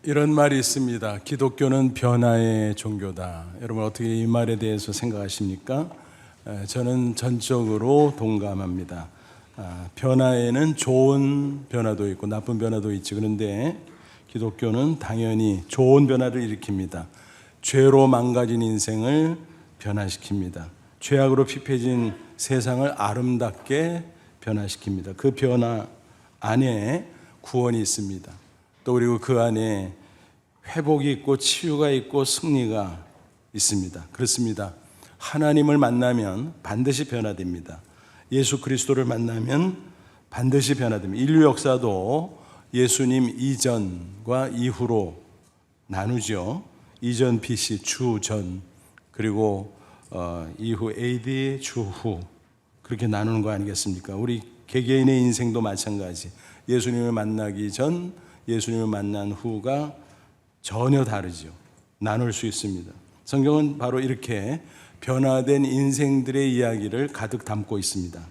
이런 말이 있습니다. 기독교는 변화의 종교다. 여러분 어떻게 이 말에 대해서 생각하십니까? 저는 전적으로 동감합니다. 변화에는 좋은 변화도 있고 나쁜 변화도 있지. 그런데 기독교는 당연히 좋은 변화를 일으킵니다. 죄로 망가진 인생을 변화시킵니다. 죄악으로 피폐진 세상을 아름답게 변화시킵니다. 그 변화 안에 구원이 있습니다. 또 그리고 그 안에 회복이 있고 치유가 있고 승리가 있습니다. 그렇습니다. 하나님을 만나면 반드시 변화됩니다. 예수 그리스도를 만나면 반드시 변화됩니다. 인류 역사도 예수님 이전과 이후로 나누죠. 이전 BC 주전, 그리고 이후 AD 주후, 그렇게 나누는 거 아니겠습니까? 우리 개개인의 인생도 마찬가지. 예수님을 만나기 전, 예수님을 만난 후가 전혀 다르죠. 나눌 수 있습니다. 성경은 바로 이렇게 변화된 인생들의 이야기를 가득 담고 있습니다.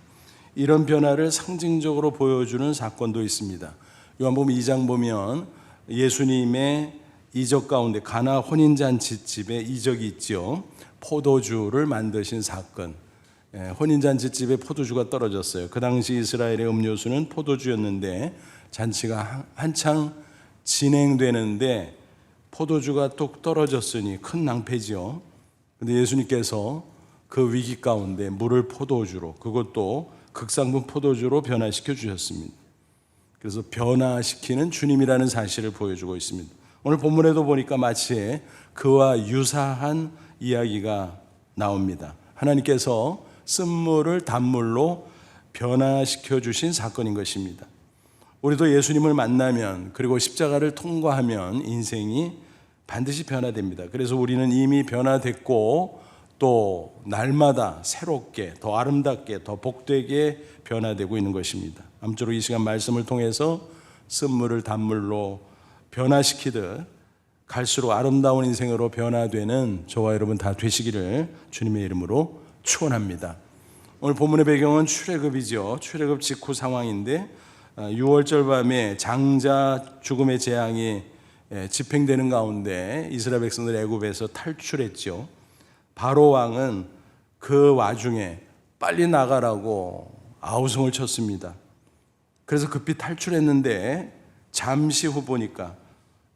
이런 변화를 상징적으로 보여주는 사건도 있습니다. 요한복음 2장 보면 예수님의 이적 가운데 가나 혼인잔치집에 이적이 있죠. 포도주를 만드신 사건. 혼인잔치집에 포도주가 떨어졌어요. 그 당시 이스라엘의 음료수는 포도주였는데 잔치가 한창 진행되는데 포도주가 뚝 떨어졌으니 큰 낭패죠. 그런데 예수님께서 그 위기 가운데 물을 포도주로, 그것도 극상품 포도주로 변화시켜 주셨습니다. 그래서 변화시키는 주님이라는 사실을 보여주고 있습니다. 오늘 본문에도 보니까 마치 그와 유사한 이야기가 나옵니다. 하나님께서 쓴물을 단물로 변화시켜 주신 사건인 것입니다. 우리도 예수님을 만나면, 그리고 십자가를 통과하면 인생이 반드시 변화됩니다. 그래서 우리는 이미 변화됐고 또 날마다 새롭게, 더 아름답게, 더 복되게 변화되고 있는 것입니다. 아무쪼록 이 시간 말씀을 통해서 쓴물을 단물로 변화시키듯 갈수록 아름다운 인생으로 변화되는 저와 여러분 다 되시기를 주님의 이름으로 축원합니다. 오늘 본문의 배경은 출애굽이죠. 출애굽 직후 상황인데 6월절 밤에 장자 죽음의 재앙이 집행되는 가운데 이스라엘 백성들 애굽에서 탈출했죠. 바로 왕은 그 와중에 빨리 나가라고 아우성을 쳤습니다. 그래서 급히 탈출했는데 잠시 후 보니까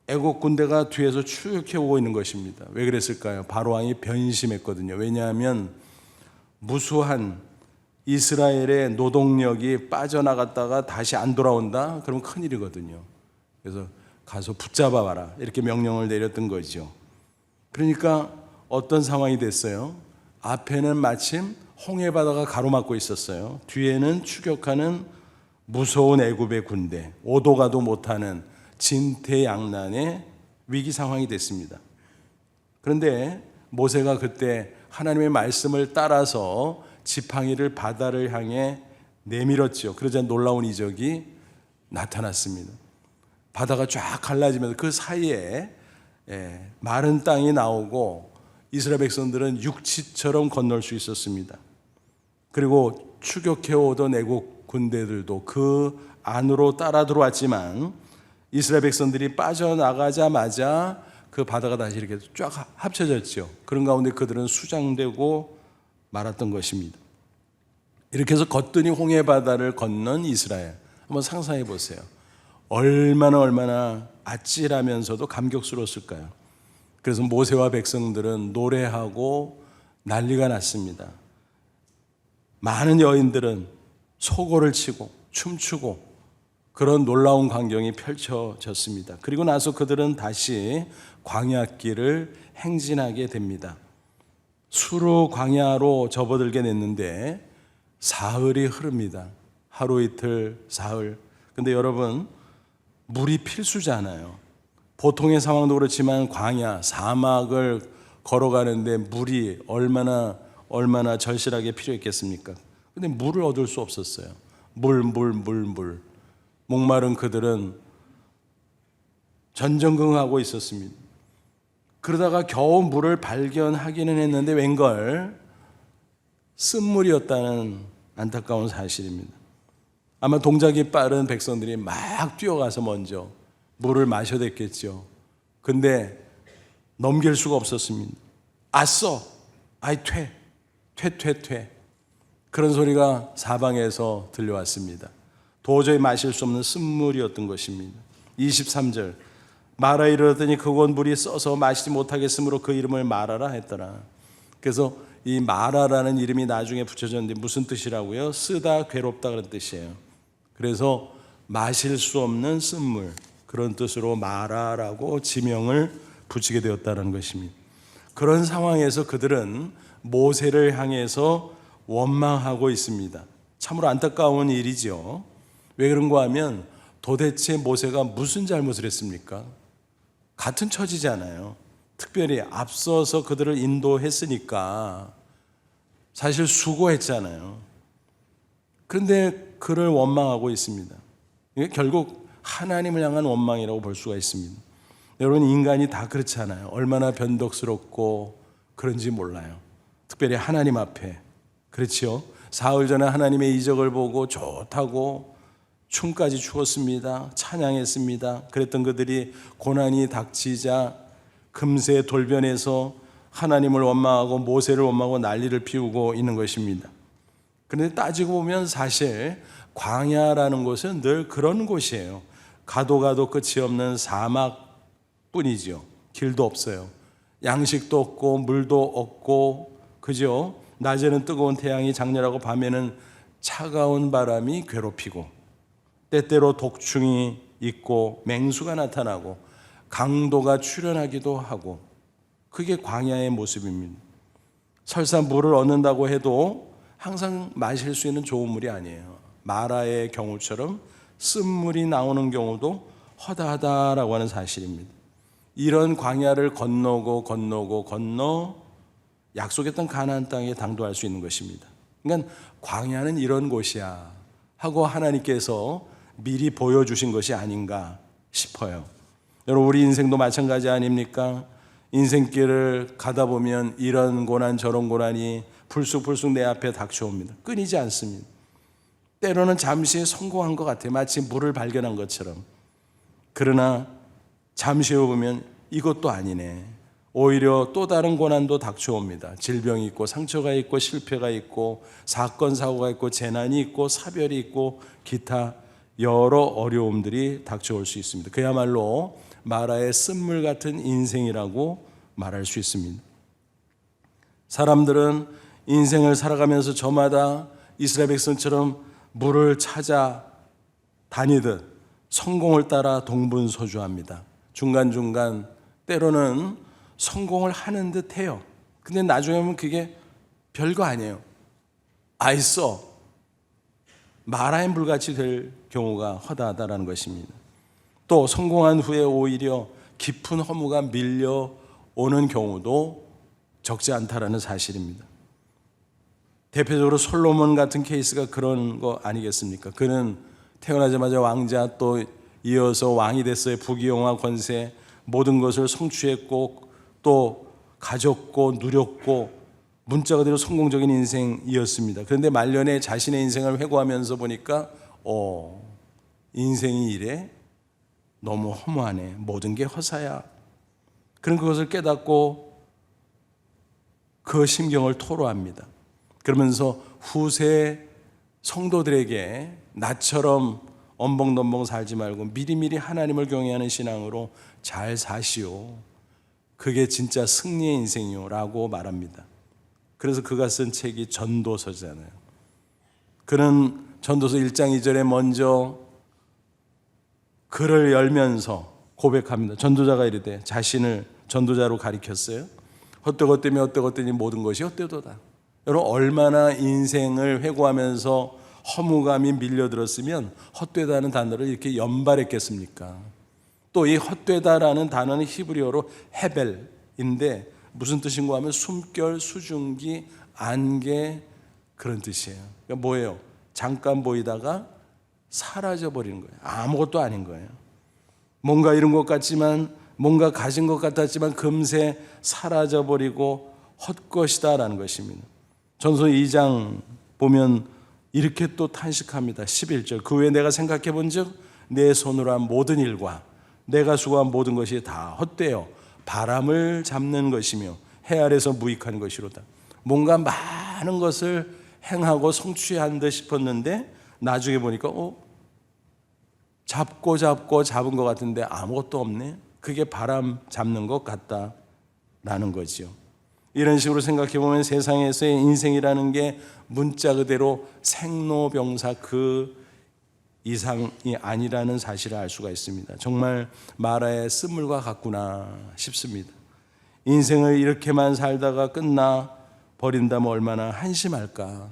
애국 군대가 뒤에서 추격해 오고 있는 것입니다. 왜 그랬을까요? 바로 왕이 변심했거든요. 왜냐하면 무수한 이스라엘의 노동력이 빠져나갔다가 다시 안 돌아온다? 그러면 큰일이거든요. 그래서 가서 붙잡아봐라, 이렇게 명령을 내렸던 거죠. 그러니까 어떤 상황이 됐어요? 앞에는 마침 홍해바다가 가로막고 있었어요. 뒤에는 추격하는 무서운 애굽의 군대, 오도 가도 못하는 진퇴양난의 위기 상황이 됐습니다. 그런데 모세가 그때 하나님의 말씀을 따라서 지팡이를 바다를 향해 내밀었죠. 그러자 놀라운 이적이 나타났습니다. 바다가 쫙 갈라지면서 그 사이에 마른 땅이 나오고 이스라엘 백성들은 육지처럼 건널 수 있었습니다. 그리고 추격해 오던 애국 군대들도 그 안으로 따라 들어왔지만 이스라엘 백성들이 빠져나가자마자 그 바다가 다시 이렇게 쫙 합쳐졌죠. 그런 가운데 그들은 수장되고 말았던 것입니다. 이렇게 해서 거뜬히 홍해바다를 건넌 이스라엘, 한번 상상해 보세요. 얼마나 아찔하면서도 감격스러웠을까요? 그래서 모세와 백성들은 노래하고 난리가 났습니다. 많은 여인들은 소고를 치고 춤추고 그런 놀라운 광경이 펼쳐졌습니다. 그리고 나서 그들은 다시 광야길을 행진하게 됩니다. 수르 광야로 접어들게 됐는데 사흘이 흐릅니다. 하루 이틀 사흘. 근데 여러분, 물이 필수잖아요. 보통의 상황도 그렇지만 광야, 사막을 걸어가는데 물이 얼마나 절실하게 필요했겠습니까? 근데 물을 얻을 수 없었어요. 물. 목마른 그들은 전전긍긍하고 있었습니다. 그러다가 겨우 물을 발견하기는 했는데 웬걸 쓴물이었다는 안타까운 사실입니다. 아마 동작이 빠른 백성들이 막 뛰어가서 먼저 물을 마셔댔겠죠. 근데 넘길 수가 없었습니다. 아써, 아이 퇴. 그런 소리가 사방에서 들려왔습니다. 도저히 마실 수 없는 쓴물이었던 것입니다. 23절, 마라 이르렀더니 그곳 물이 써서 마시지 못하겠으므로 그 이름을 마라라 했더라. 그래서 이 마라라는 이름이 나중에 붙여졌는데 무슨 뜻이라고요? 쓰다, 괴롭다 그런 뜻이에요. 그래서 마실 수 없는 쓴물, 그런 뜻으로 마라라고 지명을 붙이게 되었다는 것입니다. 그런 상황에서 그들은 모세를 향해서 원망하고 있습니다. 참으로 안타까운 일이죠. 왜 그런가 하면 도대체 모세가 무슨 잘못을 했습니까? 같은 처지잖아요. 특별히 앞서서 그들을 인도했으니까 사실 수고했잖아요. 그런데 그를 원망하고 있습니다. 이게 결국 하나님을 향한 원망이라고 볼 수가 있습니다. 여러분, 인간이 다 그렇잖아요. 얼마나 변덕스럽고 그런지 몰라요. 특별히 하나님 앞에. 그렇죠? 사흘 전에 하나님의 이적을 보고 좋다고 춤까지 추었습니다. 찬양했습니다. 그랬던 그들이 고난이 닥치자 금세 돌변해서 하나님을 원망하고 모세를 원망하고 난리를 피우고 있는 것입니다. 그런데 따지고 보면 사실 광야라는 곳은 늘 그런 곳이에요. 가도 끝이 없는 사막뿐이죠. 길도 없어요. 양식도 없고 물도 없고, 그죠? 낮에는 뜨거운 태양이 장렬하고 밤에는 차가운 바람이 괴롭히고, 때때로 독충이 있고 맹수가 나타나고 강도가 출현하기도 하고, 그게 광야의 모습입니다. 설사 물을 얻는다고 해도 항상 마실 수 있는 좋은 물이 아니에요. 마라의 경우처럼 쓴물이 나오는 경우도 허다하다라고 하는 사실입니다. 이런 광야를 건너 약속했던 가나안 땅에 당도할 수 있는 것입니다. 그러니까 광야는 이런 곳이야 하고 하나님께서 미리 보여주신 것이 아닌가 싶어요. 여러분, 우리 인생도 마찬가지 아닙니까? 인생길을 가다 보면 이런 고난 저런 고난이 불쑥 내 앞에 닥쳐옵니다. 끊이지 않습니다. 때로는 잠시 성공한 것 같아요. 마치 물을 발견한 것처럼. 그러나 잠시 후 보면 이것도 아니네. 오히려 또 다른 고난도 닥쳐옵니다. 질병이 있고 상처가 있고 실패가 있고 사건 사고가 있고 재난이 있고 사별이 있고 기타 여러 어려움들이 닥쳐올 수 있습니다. 그야말로 마라의 쓴물 같은 인생이라고 말할 수 있습니다. 사람들은 인생을 살아가면서 저마다 이스라엘 백성처럼 물을 찾아 다니듯 성공을 따라 동분서주합니다. 중간중간 때로는 성공을 하는 듯 해요. 근데 나중에 보면 그게 별거 아니에요. 아이써 마라의 물같이 될 경우가 허다하다라는 것입니다. 또 성공한 후에 오히려 깊은 허무가 밀려오는 경우도 적지 않다라는 사실입니다. 대표적으로 솔로몬 같은 케이스가 그런 거 아니겠습니까? 그는 태어나자마자 왕자, 또 이어서 왕이 됐어요. 부귀영화, 권세, 모든 것을 성취했고 또 가졌고 누렸고 문자 그대로 성공적인 인생이었습니다. 그런데 말년에 자신의 인생을 회고하면서 보니까 인생이 이래? 너무 허무하네. 모든 게 허사야. 그런 그것을 깨닫고 그 심경을 토로합니다. 그러면서 후세 성도들에게 나처럼 엄벙덤벙 살지 말고 미리미리 하나님을 경외하는 신앙으로 잘 사시오. 그게 진짜 승리의 인생이요 라고 말합니다. 그래서 그가 쓴 책이 전도서잖아요. 그는 전도서 1장 2절에 먼저 글을 열면서 고백합니다. 전도자가 이르되, 자신을 전도자로 가리켰어요. 헛되었더니 모든 것이 헛되도다. 여러분, 얼마나 인생을 회고하면서 허무감이 밀려들었으면 헛되다는 단어를 이렇게 연발했겠습니까? 또 이 헛되다라는 단어는 히브리어로 헤벨인데 무슨 뜻인가 하면 숨결, 수증기, 안개, 그런 뜻이에요. 그러니까 뭐예요? 잠깐 보이다가 사라져버리는 거예요. 아무것도 아닌 거예요. 뭔가 이룬 것 같지만, 뭔가 가진 것 같았지만 금세 사라져버리고 헛것이다라는 것입니다. 전서 2장 보면 이렇게 또 탄식합니다. 11절, 그 후에 내가 생각해 본 즉 내 손으로 한 모든 일과 내가 수고한 모든 것이 다 헛되어 바람을 잡는 것이며 해 아래서 무익한 것이로다. 뭔가 많은 것을 행하고 성취한 듯 싶었는데 나중에 보니까 잡고 잡은 것 같은데 아무것도 없네. 그게 바람 잡는 것 같다라는 거지요. 이런 식으로 생각해 보면 세상에서의 인생이라는 게 문자 그대로 생로병사 그 이상이 아니라는 사실을 알 수가 있습니다. 정말 마라의 쓴물과 같구나 싶습니다. 인생을 이렇게만 살다가 끝나 버린다면 얼마나 한심할까,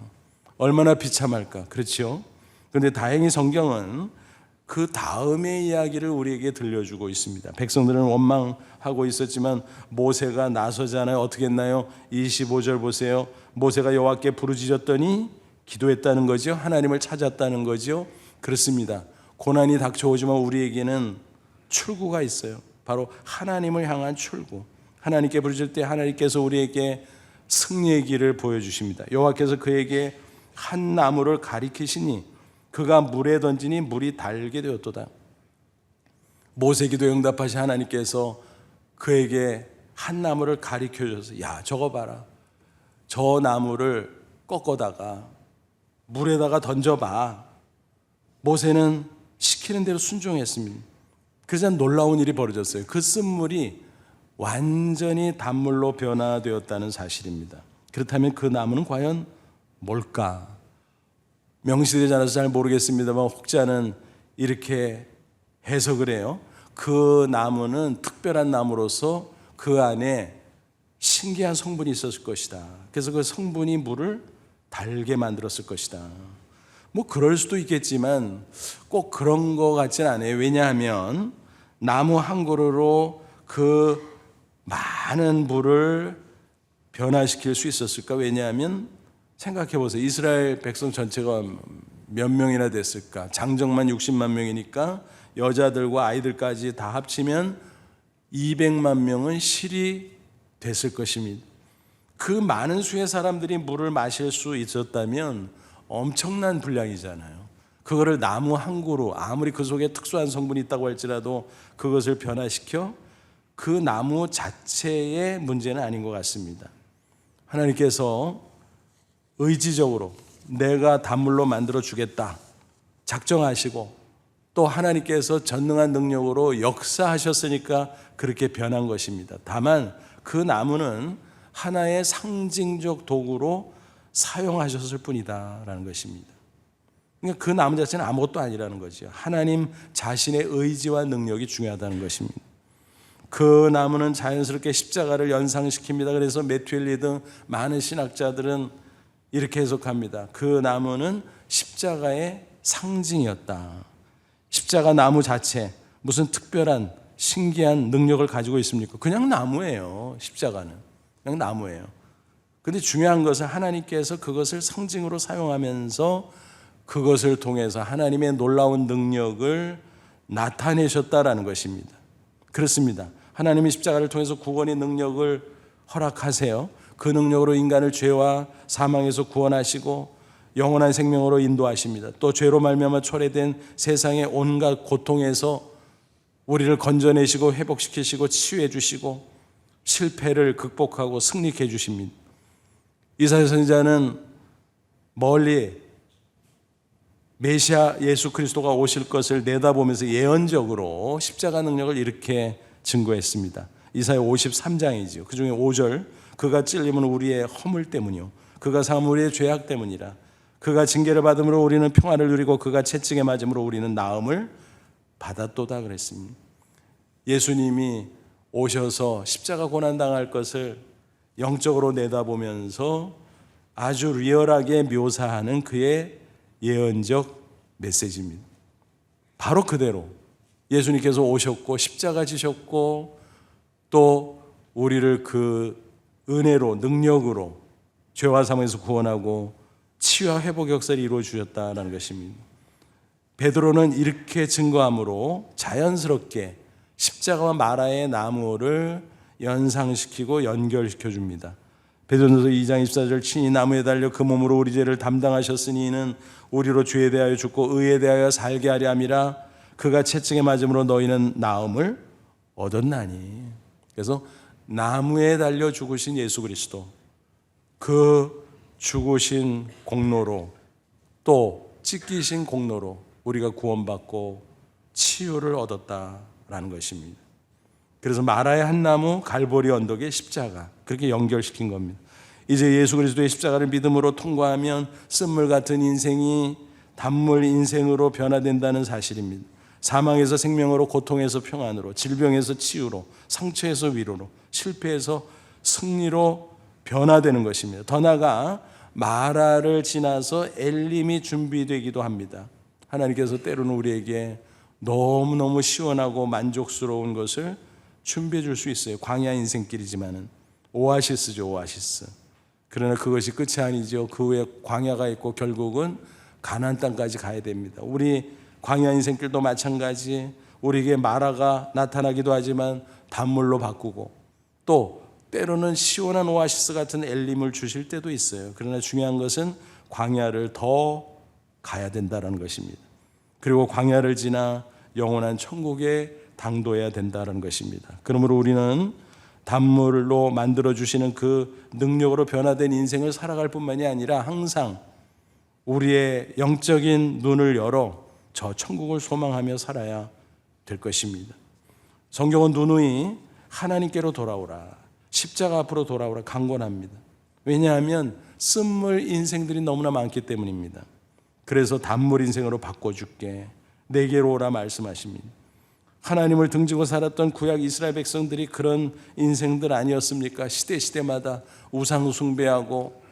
얼마나 비참할까. 그렇죠? 그런데 다행히 성경은 그 다음의 이야기를 우리에게 들려주고 있습니다. 백성들은 원망하고 있었지만 모세가 나서잖아요. 어떻게 했나요? 25절 보세요. 모세가 여호와께 부르짖었더니 기도했다는 거죠. 하나님을 찾았다는 거죠. 그렇습니다. 고난이 닥쳐오지만 우리에게는 출구가 있어요. 바로 하나님을 향한 출구. 하나님께 부르짖을 때 하나님께서 우리에게 승리의 길을 보여주십니다. 여호와께서 그에게 한 나무를 가리키시니 그가 물에 던지니 물이 달게 되었도다. 모세 기도에 응답하신 하나님께서 그에게 한 나무를 가리켜줘서 야 저거 봐라. 저 나무를 꺾어다가 물에다가 던져봐. 모세는 시키는 대로 순종했습니다. 그래서 놀라운 일이 벌어졌어요. 그 쓴물이 완전히 단물로 변화되었다는 사실입니다. 그렇다면 그 나무는 과연 뭘까? 명시되지 않아서 잘 모르겠습니다만 혹자는 이렇게 해석을 해요. 그 나무는 특별한 나무로서 그 안에 신기한 성분이 있었을 것이다. 그래서 그 성분이 물을 달게 만들었을 것이다. 뭐 그럴 수도 있겠지만 꼭 그런 것 같지는 않아요. 왜냐하면 나무 한 그루로 그 많은 물을 변화시킬 수 있었을까? 왜냐하면 생각해 보세요. 이스라엘 백성 전체가 몇 명이나 됐을까? 장정만 60만 명이니까 여자들과 아이들까지 다 합치면 200만 명은 실이 됐을 것입니다. 그 많은 수의 사람들이 물을 마실 수 있었다면 엄청난 분량이잖아요. 그거를 나무 한 그루, 아무리 그 속에 특수한 성분이 있다고 할지라도 그것을 변화시켜 그 나무 자체의 문제는 아닌 것 같습니다. 하나님께서 의지적으로 내가 단물로 만들어 주겠다 작정하시고 또 하나님께서 전능한 능력으로 역사하셨으니까 그렇게 변한 것입니다. 다만 그 나무는 하나의 상징적 도구로 사용하셨을 뿐이다라는 것입니다. 그러니까 그 나무 자체는 아무것도 아니라는 거죠. 하나님 자신의 의지와 능력이 중요하다는 것입니다. 그 나무는 자연스럽게 십자가를 연상시킵니다. 그래서 매튜엘리 등 많은 신학자들은 이렇게 해석합니다. 그 나무는 십자가의 상징이었다. 십자가 나무 자체 무슨 특별한 신기한 능력을 가지고 있습니까? 그냥 나무예요. 십자가는 그냥 나무예요. 그런데 중요한 것은 하나님께서 그것을 상징으로 사용하면서 그것을 통해서 하나님의 놀라운 능력을 나타내셨다라는 것입니다. 그렇습니다. 하나님이 십자가를 통해서 구원의 능력을 허락하세요. 그 능력으로 인간을 죄와 사망에서 구원하시고 영원한 생명으로 인도하십니다. 또 죄로 말미암아 초래된 세상의 온갖 고통에서 우리를 건져내시고 회복시키시고 치유해 주시고 실패를 극복하고 승리케 해 주십니다. 이사야 선지자는 멀리 메시아 예수 그리스도가 오실 것을 내다보면서 예언적으로 십자가 능력을 이렇게 증거했습니다. 이사야 53장이죠. 그중에 5절 그가 찔림은 우리의 허물 때문이요 그가 상함은 우리의 죄악 때문이라. 그가 징계를 받음으로 우리는 평안을 누리고 그가 채찍에 맞음으로 우리는 나음을 받았도다 그랬습니다. 예수님이 오셔서 십자가 고난당할 것을 영적으로 내다보면서 아주 리얼하게 묘사하는 그의 예언적 메시지입니다. 바로 그대로 예수님께서 오셨고 십자가 지셨고 또 우리를 그 은혜로 능력으로 죄와 사망에서 구원하고 치유와 회복 역사를 이루어 주셨다는 것입니다. 베드로는 이렇게 증거함으로 자연스럽게 십자가와 마라의 나무를 연상시키고 연결시켜 줍니다. 베드로전서 2장 24절 친히 나무에 달려 그 몸으로 우리 죄를 담당하셨으니 이는 우리로 죄에 대하여 죽고 의에 대하여 살게 하려 함이라. 그가 채찍에 맞음으로 너희는 나음을 얻었나니. 그래서 나무에 달려 죽으신 예수 그리스도, 그 죽으신 공로로 또 찢기신 공로로 우리가 구원받고 치유를 얻었다라는 것입니다. 그래서 마라의 한 나무, 갈보리 언덕의 십자가, 그렇게 연결시킨 겁니다. 이제 예수 그리스도의 십자가를 믿음으로 통과하면 쓴물 같은 인생이 단물 인생으로 변화된다는 사실입니다. 사망에서 생명으로, 고통에서 평안으로, 질병에서 치유로, 상처에서 위로로, 실패에서 승리로 변화되는 것입니다. 더 나아가 마라를 지나서 엘림이 준비되기도 합니다. 하나님께서 때로는 우리에게 너무너무 시원하고 만족스러운 것을 준비해 줄 수 있어요. 광야 인생길이지만은 오아시스죠, 오아시스. 그러나 그것이 끝이 아니죠. 그 후에 광야가 있고 결국은 가나안 땅까지 가야 됩니다. 우리 광야 인생길도 마찬가지, 우리에게 마라가 나타나기도 하지만 단물로 바꾸고 또 때로는 시원한 오아시스 같은 엘림을 주실 때도 있어요. 그러나 중요한 것은 광야를 더 가야 된다는 것입니다. 그리고 광야를 지나 영원한 천국에 당도해야 된다는 것입니다. 그러므로 우리는 단물로 만들어주시는 그 능력으로 변화된 인생을 살아갈 뿐만이 아니라 항상 우리의 영적인 눈을 열어 저 천국을 소망하며 살아야 될 것입니다. 성경은 누누이 하나님께로 돌아오라, 십자가 앞으로 돌아오라 강권합니다. 왜냐하면 쓴물 인생들이 너무나 많기 때문입니다. 그래서 단물 인생으로 바꿔줄게, 내게로 오라 말씀하십니다. 하나님을 등지고 살았던 구약 이스라엘 백성들이 그런 인생들 아니었습니까? 시대마다 우상 숭배하고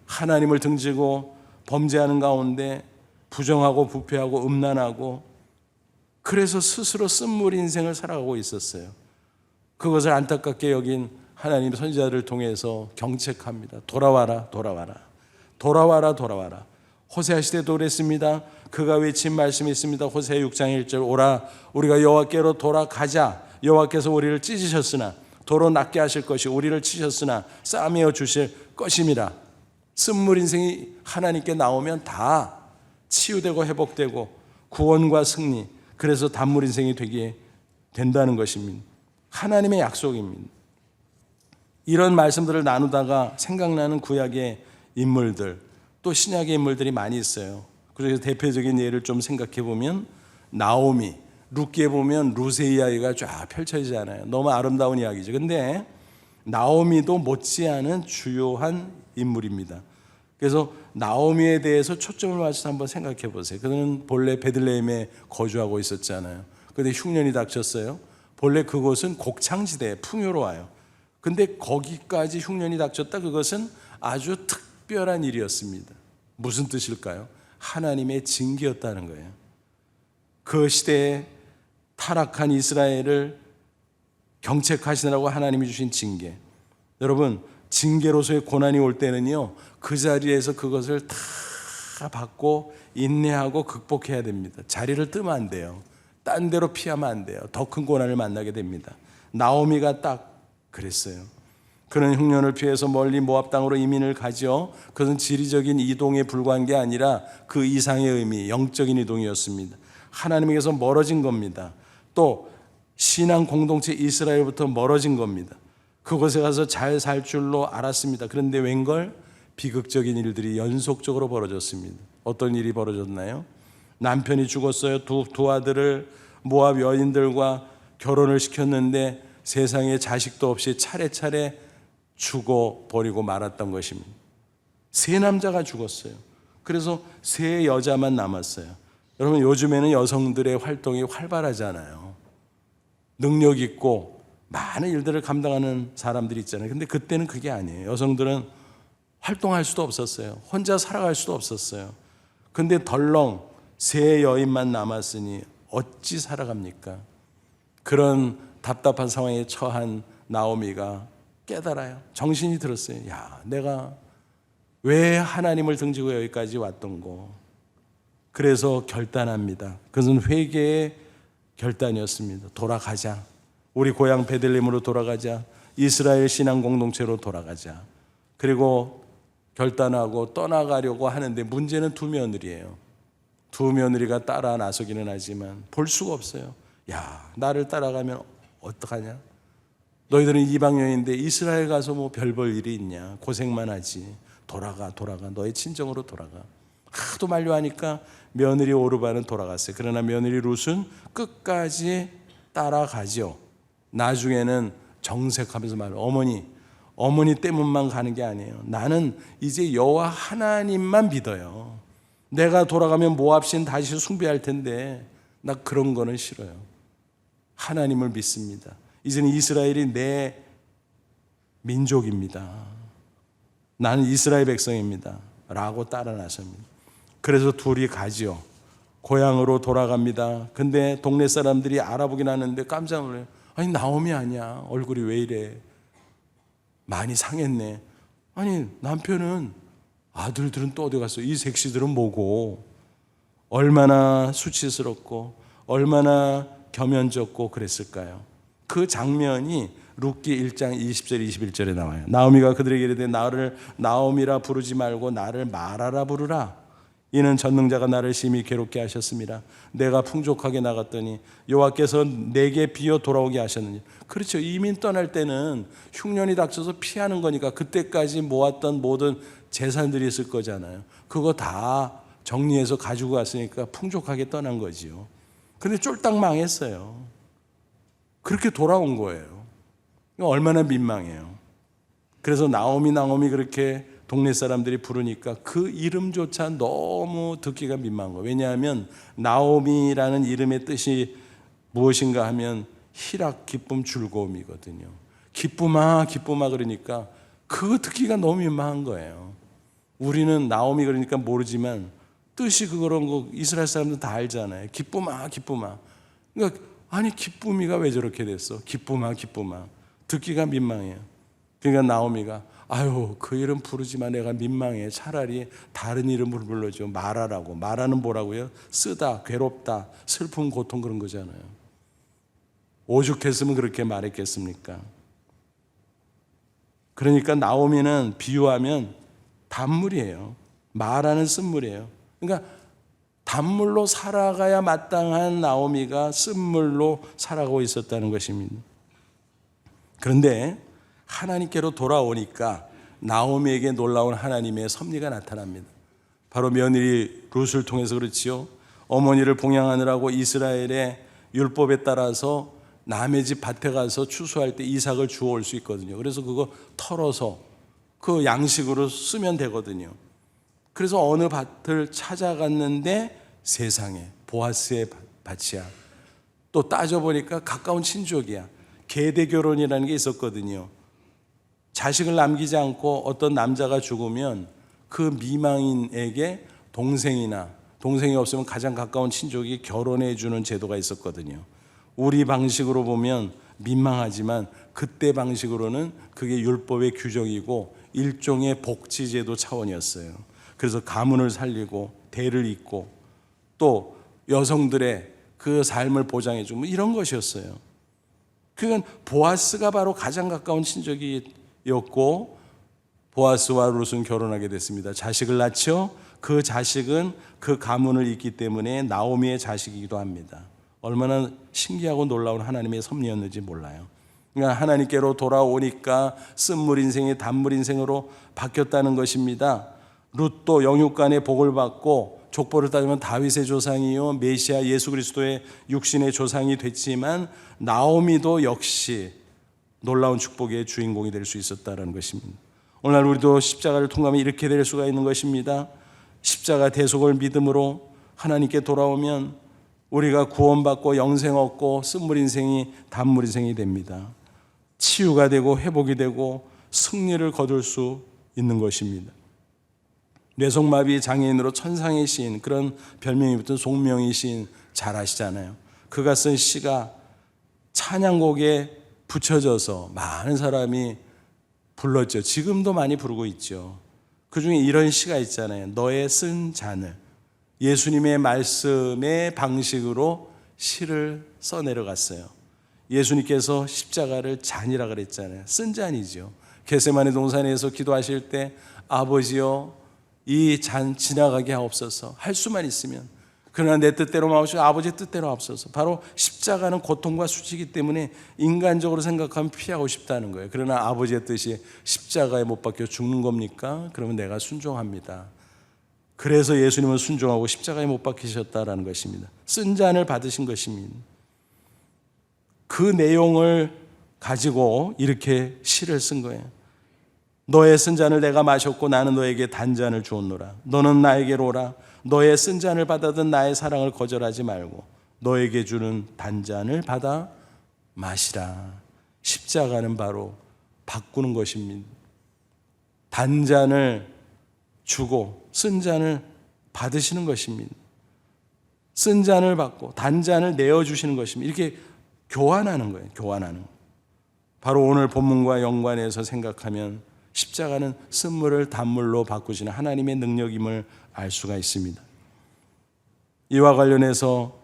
하나님을 등지고 범죄하는 가운데 부정하고 부패하고 음란하고, 그래서 스스로 쓴물 인생을 살아가고 있었어요. 그것을 안타깝게 여긴 하나님 선지자를 통해서 경책합니다. 돌아와라, 돌아와라, 돌아와라, 돌아와라. 호세아 시대도 그랬습니다. 그가 외친 말씀이 있습니다. 호세아 6장 1절, 오라 우리가 여호와께로 돌아가자. 여호와께서 우리를 찢으셨으나 도로 낫게 하실 것이, 우리를 치셨으나 싸매어 주실 것임이라. 쓴물 인생이 하나님께 나오면 다 치유되고 회복되고 구원과 승리, 그래서 단물 인생이 되게 된다는 것입니다. 하나님의 약속입니다. 이런 말씀들을 나누다가 생각나는 구약의 인물들, 또 신약의 인물들이 많이 있어요. 그래서 대표적인 예를 좀 생각해 보면 나오미, 룻기에 보면 룻의 이야기가 쫙 펼쳐지잖아요. 너무 아름다운 이야기죠. 근데 나오미도 못지않은 주요한 인물입니다. 그래서 나오미에 대해서 초점을 맞춰서 한번 생각해 보세요. 그는 본래 베들레헴에 거주하고 있었잖아요. 그런데 흉년이 닥쳤어요. 본래 그곳은 곡창지대, 풍요로워요. 근데 거기까지 흉년이 닥쳤다. 그것은 아주 특별한 일이었습니다. 무슨 뜻일까요? 하나님의 징계였다는 거예요. 그 시대에 타락한 이스라엘을 경책하시느라고 하나님이 주신 징계. 여러분, 징계로서의 고난이 올 때는요, 그 자리에서 그것을 다 받고 인내하고 극복해야 됩니다. 자리를 뜨면 안 돼요. 딴 데로 피하면 안 돼요. 더 큰 고난을 만나게 됩니다. 나오미가 딱 그랬어요. 그는 흉년을 피해서 멀리 모압 땅으로 이민을 가죠. 그것은 지리적인 이동에 불과한 게 아니라 그 이상의 의미, 영적인 이동이었습니다. 하나님에게서 멀어진 겁니다. 또 신앙 공동체 이스라엘부터 멀어진 겁니다. 그곳에 가서 잘 살 줄로 알았습니다. 그런데 웬걸 비극적인 일들이 연속적으로 벌어졌습니다. 어떤 일이 벌어졌나요? 남편이 죽었어요. 두 아들을 모압 여인들과 결혼을 시켰는데 세상에 자식도 없이 차례차례 죽어버리고 말았던 것입니다. 세 남자가 죽었어요. 그래서 세 여자만 남았어요. 여러분, 요즘에는 여성들의 활동이 활발하잖아요. 능력 있고 많은 일들을 감당하는 사람들이 있잖아요. 근데 그때는 그게 아니에요. 여성들은 활동할 수도 없었어요. 혼자 살아갈 수도 없었어요. 근데 덜렁 세 여인만 남았으니 어찌 살아갑니까? 그런 답답한 상황에 처한 나오미가 깨달아요. 정신이 들었어요. 야, 내가 왜 하나님을 등지고 여기까지 왔던고. 그래서 결단합니다. 그것은 회개의 결단이었습니다. 돌아가자. 우리 고향 베들레헴으로 돌아가자. 이스라엘 신앙 공동체로 돌아가자. 그리고 결단하고 떠나가려고 하는데 문제는 두 며느리예요. 두 며느리가 따라 나서기는 하지만 볼 수가 없어요. 야, 나를 따라가면 어떡하냐? 너희들은 이방 여인인데 이스라엘 가서 뭐 별 볼 일이 있냐? 고생만 하지. 돌아가 너의 친정으로 돌아가. 하도 만류하니까 며느리 오르바는 돌아갔어요. 그러나 며느리 룻은 끝까지 따라가죠. 나중에는 정색하면서 말해요. 어머니 때문만 가는 게 아니에요. 나는 이제 여호와 하나님만 믿어요. 내가 돌아가면 모압신 다시 숭배할 텐데 나 그런 거는 싫어요. 하나님을 믿습니다. 이제는 이스라엘이 내 민족입니다. 나는 이스라엘 백성입니다 라고 따라 나섭니다. 그래서 둘이 가지요. 고향으로 돌아갑니다. 근데 동네 사람들이 알아보긴 하는데 깜짝 놀라요. 아니, 나오미 아니야. 얼굴이 왜 이래? 많이 상했네. 아니, 남편은 아들들은 또 어디 갔어? 이 색시들은 뭐고? 얼마나 수치스럽고 얼마나 겸연쩍고 그랬을까요? 그 장면이 룻기 1장 20절 21절에 나와요. 나오미가 그들에게 이르되 나를 나오미라 부르지 말고 나를 마라라 부르라. 이는 전능자가 나를 심히 괴롭게 하셨습니다. 내가 풍족하게 나갔더니 여호와께서 내게 비어 돌아오게 하셨느니. 그렇죠. 이민 떠날 때는 흉년이 닥쳐서 피하는 거니까 그때까지 모았던 모든 재산들이 있을 거잖아요. 그거 다 정리해서 가지고 갔으니까 풍족하게 떠난 거지요. 근데 쫄딱 망했어요. 그렇게 돌아온 거예요. 얼마나 민망해요. 그래서 나오미 그렇게 동네 사람들이 부르니까 그 이름조차 너무 듣기가 민망한 거예요. 왜냐하면 나오미라는 이름의 뜻이 무엇인가 하면 희락, 기쁨, 즐거움이거든요. 기쁨아 그러니까 그거 듣기가 너무 민망한 거예요. 우리는 나오미 그러니까 모르지만 뜻이 그런 거 이스라엘 사람들 다 알잖아요. 기쁨아. 그러니까 아니, 기쁨이가 왜 저렇게 됐어? 기쁨아. 듣기가 민망해요. 그러니까 나오미가 아유, 그 이름 부르지 마. 내가 민망해. 차라리 다른 이름을 불러줘. 마라라고. 마라는 뭐라고요? 쓰다, 괴롭다, 슬픔, 고통 그런 거잖아요. 오죽했으면 그렇게 말했겠습니까? 그러니까 나오미는 비유하면 단물이에요. 마라는 쓴물이에요. 그러니까 단물로 살아가야 마땅한 나오미가 쓴물로 살아가고 있었다는 것입니다. 그런데 하나님께로 돌아오니까 나오미에게 놀라운 하나님의 섭리가 나타납니다. 바로 며느리 룻을 통해서 그렇지요. 어머니를 봉양하느라고 이스라엘의 율법에 따라서 남의 집 밭에 가서 추수할 때 이삭을 주워올 수 있거든요. 그래서 그거 털어서 그 양식으로 쓰면 되거든요. 그래서 어느 밭을 찾아갔는데 세상에 보아스의 밭이야. 또 따져보니까 가까운 친족이야. 계대 결혼이라는 게 있었거든요. 자식을 남기지 않고 어떤 남자가 죽으면 그 미망인에게 동생이 없으면 가장 가까운 친족이 결혼해 주는 제도가 있었거든요. 우리 방식으로 보면 민망하지만 그때 방식으로는 그게 율법의 규정이고 일종의 복지제도 차원이었어요. 그래서 가문을 살리고 대를 잇고 또 여성들의 그 삶을 보장해 주고 이런 것이었어요. 그건 보아스가 바로 가장 가까운 친족이었고 보아스와 룻은 결혼하게 됐습니다. 자식을 낳죠. 그 자식은 그 가문을 잇기 때문에 나오미의 자식이기도 합니다. 얼마나 신기하고 놀라운 하나님의 섭리였는지 몰라요. 그러니까 하나님께로 돌아오니까 쓴물 인생이 단물 인생으로 바뀌었다는 것입니다. 룻도 영육간의 복을 받고 족보를 따지면 다윗의 조상이요 메시아 예수 그리스도의 육신의 조상이 됐지만 나오미도 역시 놀라운 축복의 주인공이 될 수 있었다는 것입니다. 오늘 우리도 십자가를 통과하면 이렇게 될 수가 있는 것입니다. 십자가 대속을 믿음으로 하나님께 돌아오면 우리가 구원받고 영생 얻고 쓴물 인생이 단물 인생이 됩니다. 치유가 되고 회복이 되고 승리를 거둘 수 있는 것입니다. 뇌성마비 장애인으로 천상의 시인, 그런 별명이 붙은 송명희 시인 잘 아시잖아요. 그가 쓴 시가 찬양곡에 붙여져서 많은 사람이 불렀죠. 지금도 많이 부르고 있죠. 그 중에 이런 시가 있잖아요. 너의 쓴 잔을. 예수님의 말씀의 방식으로 시를 써내려갔어요. 예수님께서 십자가를 잔이라 그랬잖아요. 쓴 잔이죠. 겟세마네 동산에서 기도하실 때 아버지여 이 잔 지나가게 하옵소서 할 수만 있으면. 그러나 내 뜻대로 마옵시고 아버지의 뜻대로 앞서서. 바로 십자가는 고통과 수치이기 때문에 인간적으로 생각하면 피하고 싶다는 거예요. 그러나 아버지의 뜻이 십자가에 못 박혀 죽는 겁니까? 그러면 내가 순종합니다. 그래서 예수님은 순종하고 십자가에 못 박히셨다라는 것입니다. 쓴 잔을 받으신 것입니다. 그 내용을 가지고 이렇게 시를 쓴 거예요. 너의 쓴 잔을 내가 마셨고 나는 너에게 단 잔을 주었노라. 너는 나에게로 오라. 너의 쓴 잔을 받아든 나의 사랑을 거절하지 말고 너에게 주는 단 잔을 받아 마시라. 십자가는 바로 바꾸는 것입니다. 단 잔을 주고 쓴 잔을 받으시는 것입니다. 쓴 잔을 받고 단 잔을 내어주시는 것입니다. 이렇게 교환하는 거예요. 교환하는 거예요. 바로 오늘 본문과 연관해서 생각하면 십자가는 쓴물을 단물로 바꾸시는 하나님의 능력임을 알 수가 있습니다. 이와 관련해서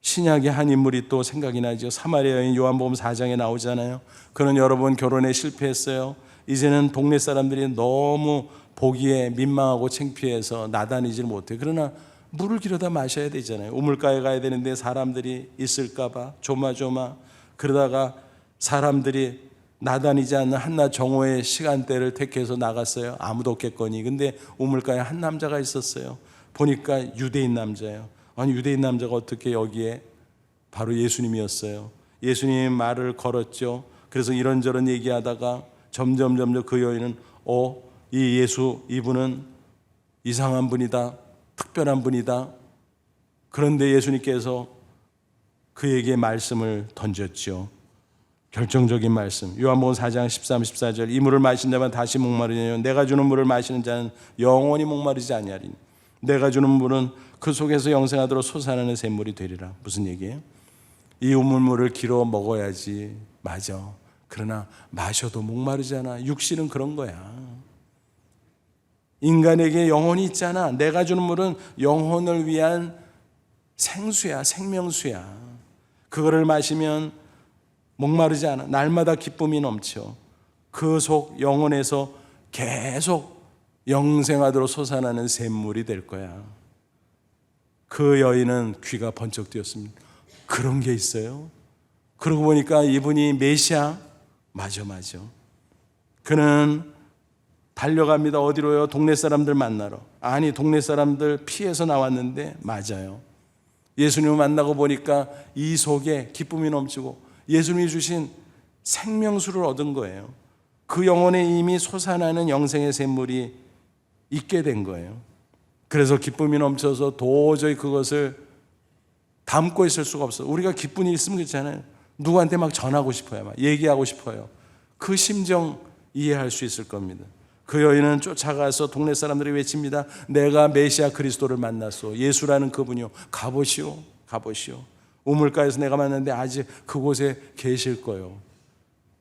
신약의 한 인물이 또 생각이 나죠. 사마리아 여인 요한복음 4장에 나오잖아요. 그는 여러 번 결혼에 실패했어요. 이제는 동네 사람들이 너무 보기에 민망하고 창피해서 나다니질 못해요. 그러나 물을 길어다 마셔야 되잖아요. 우물가에 가야 되는데 사람들이 있을까 봐 조마조마 그러다가 사람들이 나다니지 않는 한낮 정오의 시간대를 택해서 나갔어요. 아무도 없겠거니. 근데 우물가에 한 남자가 있었어요. 보니까 유대인 남자예요. 아니 유대인 남자가 어떻게 여기에? 바로 예수님이었어요. 예수님이 말을 걸었죠. 그래서 이런저런 얘기하다가 점점 그 여인은 이 예수 이분은 이상한 분이다. 특별한 분이다. 그런데 예수님께서 그에게 말씀을 던졌죠. 결정적인 말씀. 요한복음 4장 13, 14절. 이 물을 마신 자만 다시 목마르냐요. 내가 주는 물을 마시는 자는 영원히 목마르지 아니하리니 내가 주는 물은 그 속에서 영생하도록 솟아나는 샘물이 되리라. 무슨 얘기예요? 이 우물물을 길어 먹어야지. 맞아. 그러나 마셔도 목마르잖아. 육신은 그런 거야. 인간에게 영혼이 있잖아. 내가 주는 물은 영혼을 위한 생수야. 생명수야. 그거를 마시면 목마르지 않아. 날마다 기쁨이 넘쳐. 그 속 영혼에서 계속 영생하도록 솟아나는 샘물이 될 거야. 그 여인은 귀가 번쩍 뜨였습니다. 그런 게 있어요? 그러고 보니까 이분이 메시아? 맞아. 그는 달려갑니다. 어디로요? 동네 사람들 만나러. 아니 동네 사람들 피해서 나왔는데 맞아요. 예수님을 만나고 보니까 이 속에 기쁨이 넘치고 예수님이 주신 생명수를 얻은 거예요. 그 영혼에 이미 솟아나는 영생의 샘물이 있게 된 거예요. 그래서 기쁨이 넘쳐서 도저히 그것을 담고 있을 수가 없어요. 우리가 기쁜 일 있으면 그렇잖아요. 누구한테 막 전하고 싶어요. 막 얘기하고 싶어요. 그 심정 이해할 수 있을 겁니다. 그 여인은 쫓아가서 동네 사람들이 외칩니다. 내가 메시아 그리스도를 만났소. 예수라는 그분이요. 가보시오. 우물가에서 내가 만났는데 아직 그곳에 계실 거요.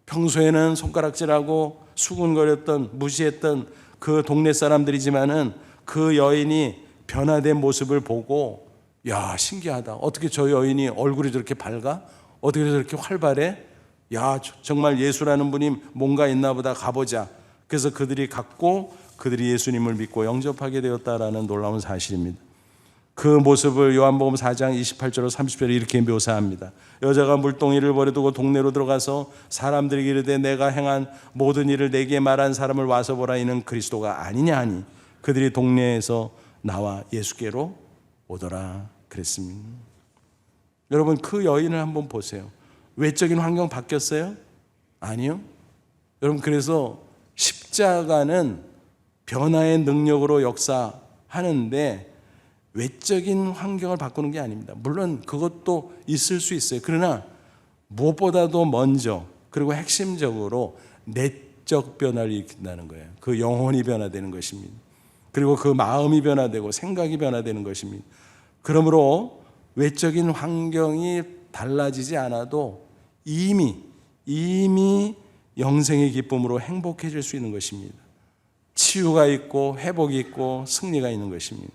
평소에는 손가락질하고 수군거렸던 무시했던 그 동네 사람들이지만은 그 여인이 변화된 모습을 보고 야 신기하다. 어떻게 저 여인이 얼굴이 저렇게 밝아? 어떻게 저렇게 활발해? 야 정말 예수라는 분이 뭔가 있나 보다. 가보자. 그래서 그들이 갔고 그들이 예수님을 믿고 영접하게 되었다라는 놀라운 사실입니다. 그 모습을 요한복음 4장 28절로 30절에 이렇게 묘사합니다. 여자가 물동이를 버려두고 동네로 들어가서 사람들에게 이르되 내가 행한 모든 일을 내게 말한 사람을 와서 보라. 이는 그리스도가 아니냐 하니 그들이 동네에서 나와 예수께로 오더라 그랬습니다. 여러분 그 여인을 한번 보세요. 외적인 환경 바뀌었어요? 아니요. 여러분 그래서 십자가는 변화의 능력으로 역사하는데 외적인 환경을 바꾸는 게 아닙니다. 물론 그것도 있을 수 있어요. 그러나 무엇보다도 먼저 그리고 핵심적으로 내적 변화를 일으킨다는 거예요. 그 영혼이 변화되는 것입니다. 그리고 그 마음이 변화되고 생각이 변화되는 것입니다. 그러므로 외적인 환경이 달라지지 않아도 이미 영생의 기쁨으로 행복해질 수 있는 것입니다. 치유가 있고 회복이 있고 승리가 있는 것입니다.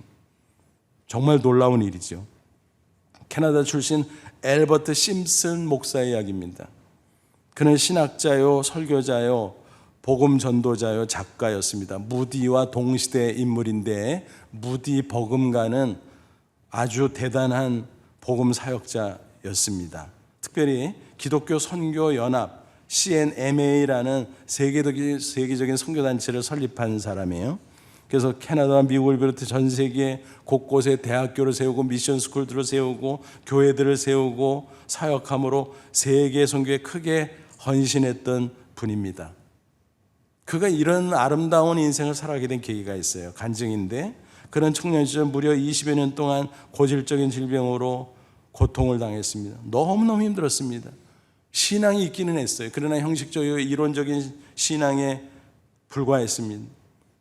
정말 놀라운 일이죠. 캐나다 출신 엘버트 심슨 목사의 이야기입니다. 그는 신학자요, 설교자요, 복음 전도자요, 작가였습니다. 무디와 동시대 인물인데 무디 버금가는 아주 대단한 복음 사역자였습니다. 특별히 기독교 선교 연합 CNMA라는 세계적인 선교단체를 설립한 사람이에요. 그래서 캐나다와 미국을 비롯해 전 세계 곳곳에 대학교를 세우고 미션 스쿨들을 세우고 교회들을 세우고 사역함으로 세계 선교에 크게 헌신했던 분입니다. 그가 이런 아름다운 인생을 살아가게 된 계기가 있어요. 간증인데 그런 청년 시절 무려 20여 년 동안 고질적인 질병으로 고통을 당했습니다. 너무너무 힘들었습니다. 신앙이 있기는 했어요. 그러나 형식적이고 이론적인 신앙에 불과했습니다.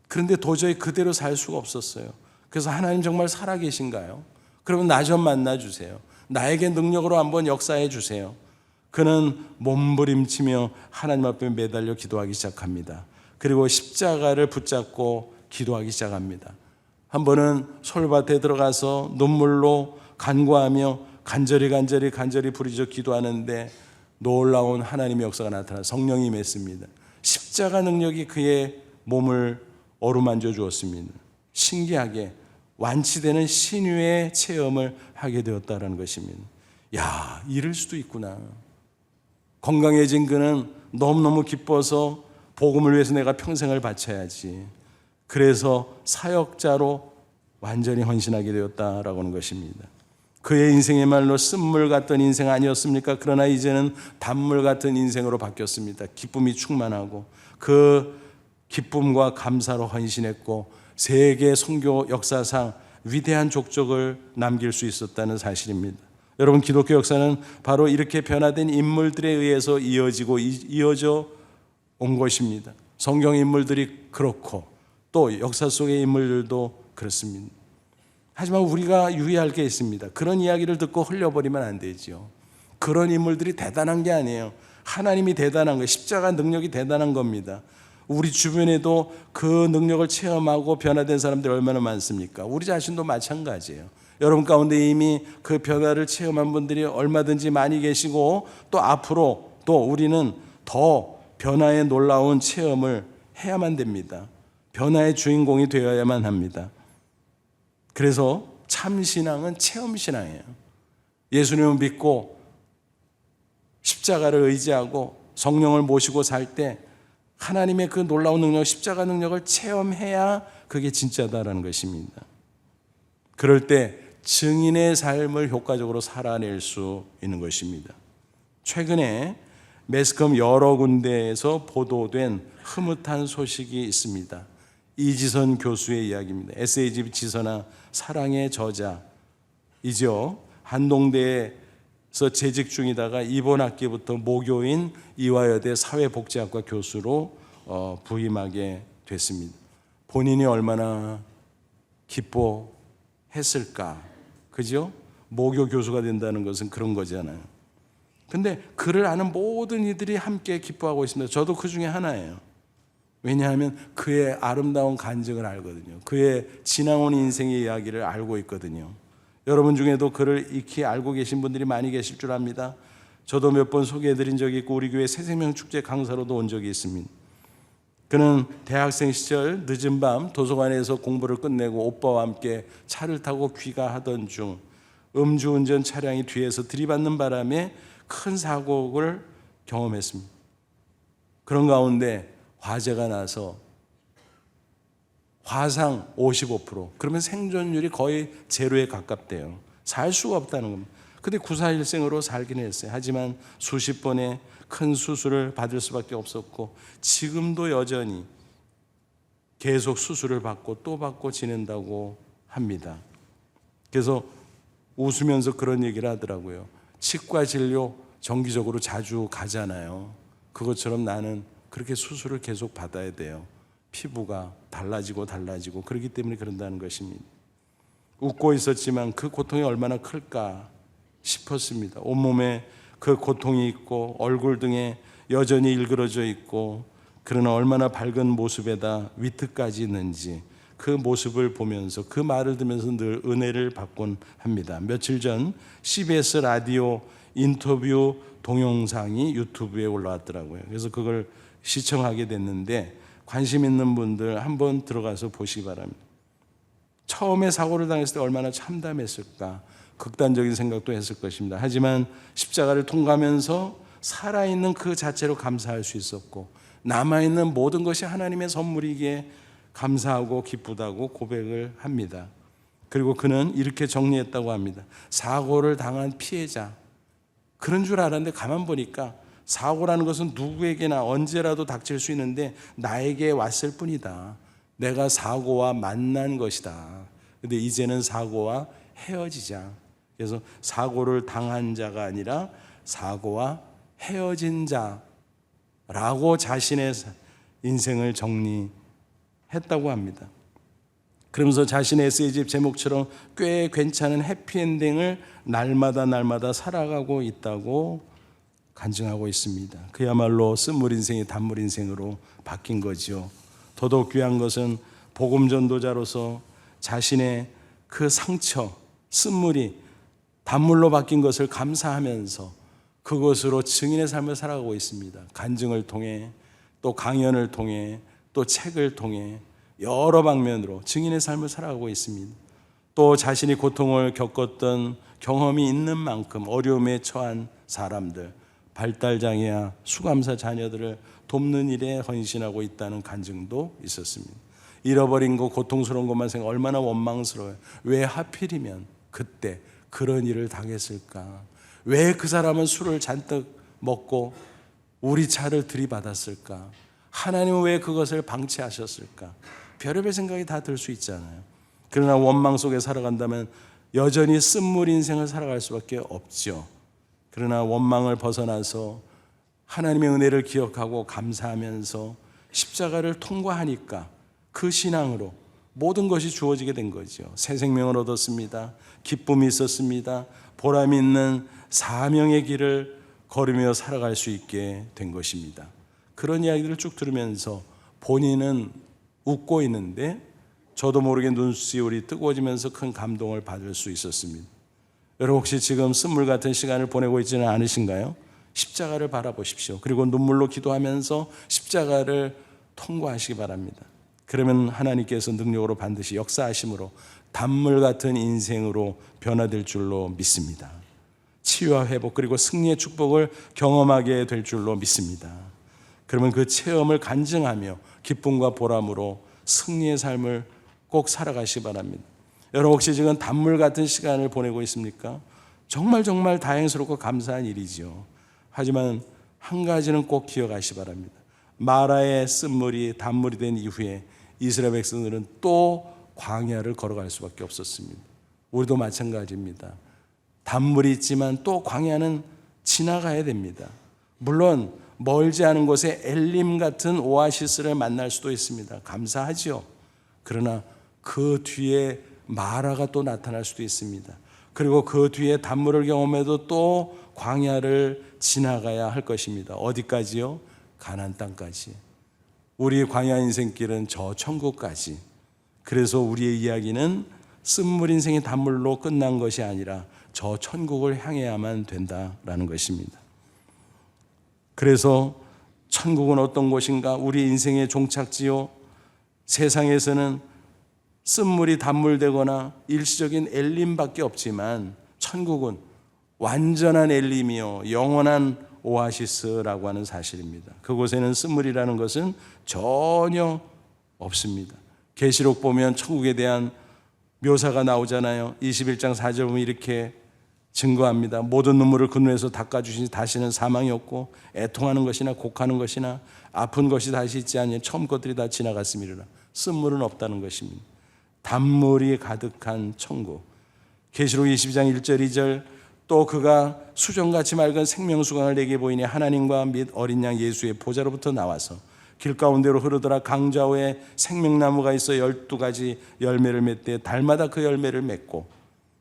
그런데 도저히 그대로 살 수가 없었어요. 그래서 하나님 정말 살아계신가요? 그러면 나 좀 만나주세요. 나에게 능력으로 한번 역사해 주세요. 그는 몸부림치며 하나님 앞에 매달려 기도하기 시작합니다. 그리고 십자가를 붙잡고 기도하기 시작합니다. 한 번은 솔밭에 들어가서 눈물로 간구하며 간절히 부르짖어 기도하는데 놀라운 하나님의 역사가 나타나 성령이 임했습니다. 십자가 능력이 그의 몸을 어루만져 주었습니다. 신기하게 완치되는 신유의 체험을 하게 되었다는 것입니다. 야, 이럴 수도 있구나. 건강해진 그는 너무너무 기뻐서 복음을 위해서 내가 평생을 바쳐야지. 그래서 사역자로 완전히 헌신하게 되었다라고 하는 것입니다. 그의 인생의 말로 쓴물 같던 인생 아니었습니까? 그러나 이제는 단물 같은 인생으로 바뀌었습니다. 기쁨이 충만하고 그 기쁨과 감사로 헌신했고 세계 선교 역사상 위대한 족적을 남길 수 있었다는 사실입니다. 여러분, 기독교 역사는 바로 이렇게 변화된 인물들에 의해서 이어져 온 것입니다. 성경 인물들이 그렇고 또 역사 속의 인물들도 그렇습니다. 하지만 우리가 유의할 게 있습니다. 그런 이야기를 듣고 흘려버리면 안 되죠. 그런 인물들이 대단한 게 아니에요. 하나님이 대단한 거예요. 십자가 능력이 대단한 겁니다. 우리 주변에도 그 능력을 체험하고 변화된 사람들이 얼마나 많습니까? 우리 자신도 마찬가지예요. 여러분 가운데 이미 그 변화를 체험한 분들이 얼마든지 많이 계시고 또 앞으로 또 우리는 더 변화의 놀라운 체험을 해야만 됩니다. 변화의 주인공이 되어야만 합니다. 그래서 참신앙은 체험신앙이에요. 예수님을 믿고 십자가를 의지하고 성령을 모시고 살 때 하나님의 그 놀라운 능력, 십자가 능력을 체험해야 그게 진짜다라는 것입니다. 그럴 때 증인의 삶을 효과적으로 살아낼 수 있는 것입니다. 최근에 매스컴 여러 군데에서 보도된 흐뭇한 소식이 있습니다. 이지선 교수의 이야기입니다. 에세이집 지선아 사랑의 저자이죠. 한동대에서 재직 중이다가 이번 학기부터 모교인 이화여대 사회복지학과 교수로 부임하게 됐습니다. 본인이 얼마나 기뻐했을까, 그죠? 모교 교수가 된다는 것은 그런 거잖아요. 근데 그를 아는 모든 이들이 함께 기뻐하고 있습니다. 저도 그 중에 하나예요. 왜냐하면 그의 아름다운 간증을 알거든요. 그의 지나온 인생의 이야기를 알고 있거든요. 여러분 중에도 그를 익히 알고 계신 분들이 많이 계실 줄 압니다. 저도 몇 번 소개해드린 적이 있고 우리 교회 새생명축제 강사로도 온 적이 있습니다. 그는 대학생 시절 늦은 밤 도서관에서 공부를 끝내고 오빠와 함께 차를 타고 귀가하던 중 음주운전 차량이 뒤에서 들이받는 바람에 큰 사고를 경험했습니다. 그런 가운데 화재가 나서 화상 55%, 그러면 생존율이 거의 제로에 가깝대요. 살 수가 없다는 겁니다. 근데 구사일생으로 살긴 했어요. 하지만 수십 번의 큰 수술을 받을 수밖에 없었고 지금도 여전히 계속 수술을 받고 또 받고 지낸다고 합니다. 그래서 웃으면서 그런 얘기를 하더라고요. 치과 진료 정기적으로 자주 가잖아요. 그것처럼 나는 그렇게 수술을 계속 받아야 돼요. 피부가 달라지고 그렇기 때문에 그런다는 것입니다. 웃고 있었지만 그 고통이 얼마나 클까 싶었습니다. 온몸에 그 고통이 있고 얼굴 등에 여전히 일그러져 있고 그러나 얼마나 밝은 모습에다 위트까지 있는지 그 모습을 보면서 그 말을 들으면서 늘 은혜를 받곤 합니다. 며칠 전 CBS 라디오 인터뷰 동영상이 유튜브에 올라왔더라고요. 그래서 그걸 시청하게 됐는데 관심 있는 분들 한번 들어가서 보시기 바랍니다. 처음에 사고를 당했을 때 얼마나 참담했을까. 극단적인 생각도 했을 것입니다. 하지만 십자가를 통과하면서 살아있는 그 자체로 감사할 수 있었고, 남아있는 모든 것이 하나님의 선물이기에 감사하고 기쁘다고 고백을 합니다. 그리고 그는 이렇게 정리했다고 합니다. 사고를 당한 피해자, 그런 줄 알았는데 가만 보니까 사고라는 것은 누구에게나 언제라도 닥칠 수 있는데 나에게 왔을 뿐이다. 내가 사고와 만난 것이다. 근데 이제는 사고와 헤어지자. 그래서 사고를 당한 자가 아니라 사고와 헤어진 자라고 자신의 인생을 정리했다고 합니다. 그러면서 자신의 에세이집 제목처럼 꽤 괜찮은 해피엔딩을 날마다 살아가고 있다고 간증하고 있습니다. 그야말로 쓴물 인생이 단물 인생으로 바뀐 거죠. 더더욱 귀한 것은 복음 전도자로서 자신의 그 상처, 쓴물이 단물로 바뀐 것을 감사하면서 그것으로 증인의 삶을 살아가고 있습니다. 간증을 통해, 또 강연을 통해, 또 책을 통해 여러 방면으로 증인의 삶을 살아가고 있습니다. 또 자신이 고통을 겪었던 경험이 있는 만큼 어려움에 처한 사람들, 발달장애와 수감사 자녀들을 돕는 일에 헌신하고 있다는 간증도 있었습니다. 잃어버린 거, 고통스러운 것만 생각, 얼마나 원망스러워요. 왜 하필이면 그때 그런 일을 당했을까? 왜 그 사람은 술을 잔뜩 먹고 우리 차를 들이받았을까? 하나님은 왜 그것을 방치하셨을까? 별의별 생각이 다 들 수 있잖아요. 그러나 원망 속에 살아간다면 여전히 쓴물 인생을 살아갈 수밖에 없죠. 그러나 원망을 벗어나서 하나님의 은혜를 기억하고 감사하면서 십자가를 통과하니까 그 신앙으로 모든 것이 주어지게 된 거죠. 새 생명을 얻었습니다. 기쁨이 있었습니다. 보람 있는 사명의 길을 걸으며 살아갈 수 있게 된 것입니다. 그런 이야기들을 쭉 들으면서 본인은 웃고 있는데 저도 모르게 눈시울이 뜨거워지면서 큰 감동을 받을 수 있었습니다. 여러분 혹시 지금 쓴물 같은 시간을 보내고 있지는 않으신가요? 십자가를 바라보십시오. 그리고 눈물로 기도하면서 십자가를 통과하시기 바랍니다. 그러면 하나님께서 능력으로 반드시 역사하심으로 단물 같은 인생으로 변화될 줄로 믿습니다. 치유와 회복 그리고 승리의 축복을 경험하게 될 줄로 믿습니다. 그러면 그 체험을 간증하며 기쁨과 보람으로 승리의 삶을 꼭 살아가시기 바랍니다. 여러분 혹시 지금 단물 같은 시간을 보내고 있습니까? 정말 다행스럽고 감사한 일이죠. 하지만 한 가지는 꼭 기억하시기 바랍니다. 마라의 쓴물이 단물이 된 이후에 이스라엘 백성들은 또 광야를 걸어갈 수밖에 없었습니다. 우리도 마찬가지입니다. 단물이 있지만 또 광야는 지나가야 됩니다. 물론 멀지 않은 곳에 엘림 같은 오아시스를 만날 수도 있습니다. 감사하죠. 그러나 그 뒤에 마라가 또 나타날 수도 있습니다. 그리고 그 뒤에 단물을 경험해도 또 광야를 지나가야 할 것입니다. 어디까지요? 가나안 땅까지. 우리의 광야 인생길은 저 천국까지. 그래서 우리의 이야기는 쓴물 인생의 단물로 끝난 것이 아니라 저 천국을 향해야만 된다라는 것입니다. 그래서 천국은 어떤 곳인가? 우리 인생의 종착지요. 세상에서는 쓴물이 단물되거나 일시적인 엘림밖에 없지만 천국은 완전한 엘림이요 영원한 오아시스라고 하는 사실입니다. 그곳에는 쓴물이라는 것은 전혀 없습니다. 계시록 보면 천국에 대한 묘사가 나오잖아요. 21장 4절 보면 이렇게 증거합니다. 모든 눈물을 그 눈에서 닦아주시니 다시는 사망이 없고 애통하는 것이나 곡하는 것이나 아픈 것이 다시 있지 않니 처음 것들이 다 지나갔음이라. 쓴물은 없다는 것입니다. 단물이 가득한 천국. 계시록 22장 1절 2절 또 그가 수정같이 맑은 생명수강을 내게 보이니 하나님과 및 어린 양 예수의 보좌로부터 나와서 길 가운데로 흐르더라. 강좌우에 생명나무가 있어 12가지 열매를 맺되 달마다 그 열매를 맺고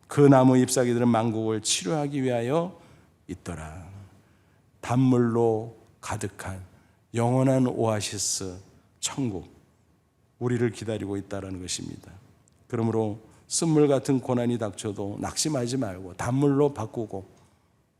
그 나무 잎사귀들은 만국을 치료하기 위하여 있더라. 단물로 가득한 영원한 오아시스 천국 우리를 기다리고 있다는 것입니다. 그러므로 쓴물 같은 고난이 닥쳐도 낙심하지 말고 단물로 바꾸고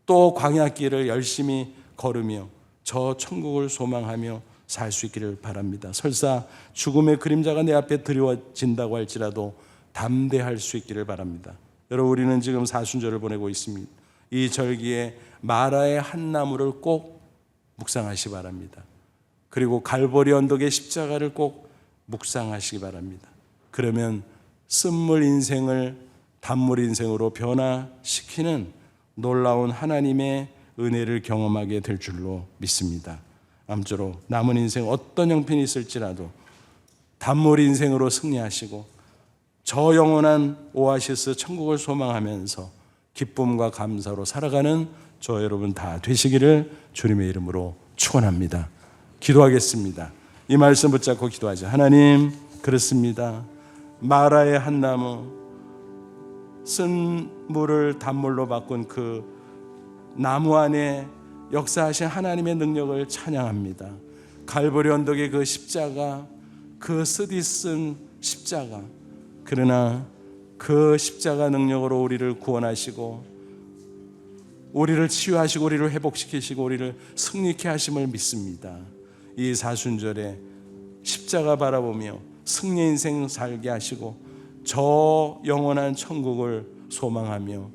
또 광야길을 열심히 걸으며 저 천국을 소망하며 살 수 있기를 바랍니다. 설사 죽음의 그림자가 내 앞에 드리워진다고 할지라도 담대할 수 있기를 바랍니다. 여러분, 우리는 지금 사순절을 보내고 있습니다. 이 절기에 마라의 한 나무를 꼭 묵상하시기 바랍니다. 그리고 갈보리 언덕의 십자가를 꼭 묵상하시기 바랍니다. 그러면 쓴물 인생을 단물 인생으로 변화시키는 놀라운 하나님의 은혜를 경험하게 될 줄로 믿습니다. 아무쪼록 남은 인생 어떤 형편이 있을지라도 단물 인생으로 승리하시고 저 영원한 오아시스 천국을 소망하면서 기쁨과 감사로 살아가는 저 여러분 다 되시기를 주님의 이름으로 축원합니다. 기도하겠습니다. 이 말씀 붙잡고 기도하자. 하나님, 그렇습니다. 마라의 한 나무, 쓴 물을 단물로 바꾼 그 나무 안에 역사하신 하나님의 능력을 찬양합니다. 갈보리 언덕의 그 십자가, 그 쓰디쓴 십자가, 그러나 그 십자가 능력으로 우리를 구원하시고 우리를 치유하시고 우리를 회복시키시고 우리를 승리케 하심을 믿습니다. 이 사순절에 십자가 바라보며 승리 인생 살게 하시고 저 영원한 천국을 소망하며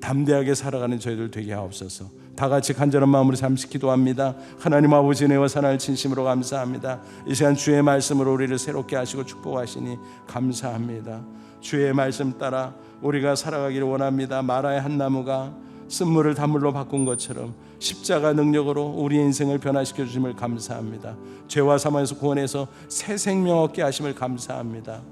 담대하게 살아가는 저희들 되게 하옵소서. 다 같이 간절한 마음으로 잠시 기도합니다. 하나님 아버지, 은혜와 사랑을 진심으로 감사합니다. 이 시간 주의 말씀으로 우리를 새롭게 하시고 축복하시니 감사합니다. 주의 말씀 따라 우리가 살아가기를 원합니다. 마라의 한 나무가 쓴물을 단물로 바꾼 것처럼 십자가 능력으로 우리의 인생을 변화시켜 주심을 감사합니다. 죄와 사망에서 구원해서 새 생명 얻게 하심을 감사합니다.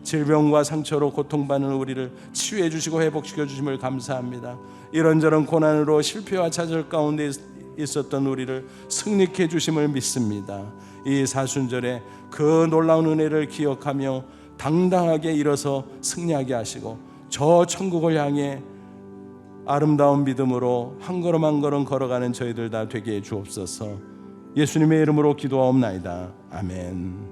질병과 상처로 고통받는 우리를 치유해 주시고 회복시켜 주심을 감사합니다. 이런저런 고난으로 실패와 좌절 가운데 있었던 우리를 승리케 해 주심을 믿습니다. 이 사순절에 그 놀라운 은혜를 기억하며 당당하게 일어서 승리하게 하시고 저 천국을 향해 아름다운 믿음으로 한 걸음 한 걸음 걸어가는 저희들 다 되게 해 주옵소서. 예수님의 이름으로 기도하옵나이다. 아멘.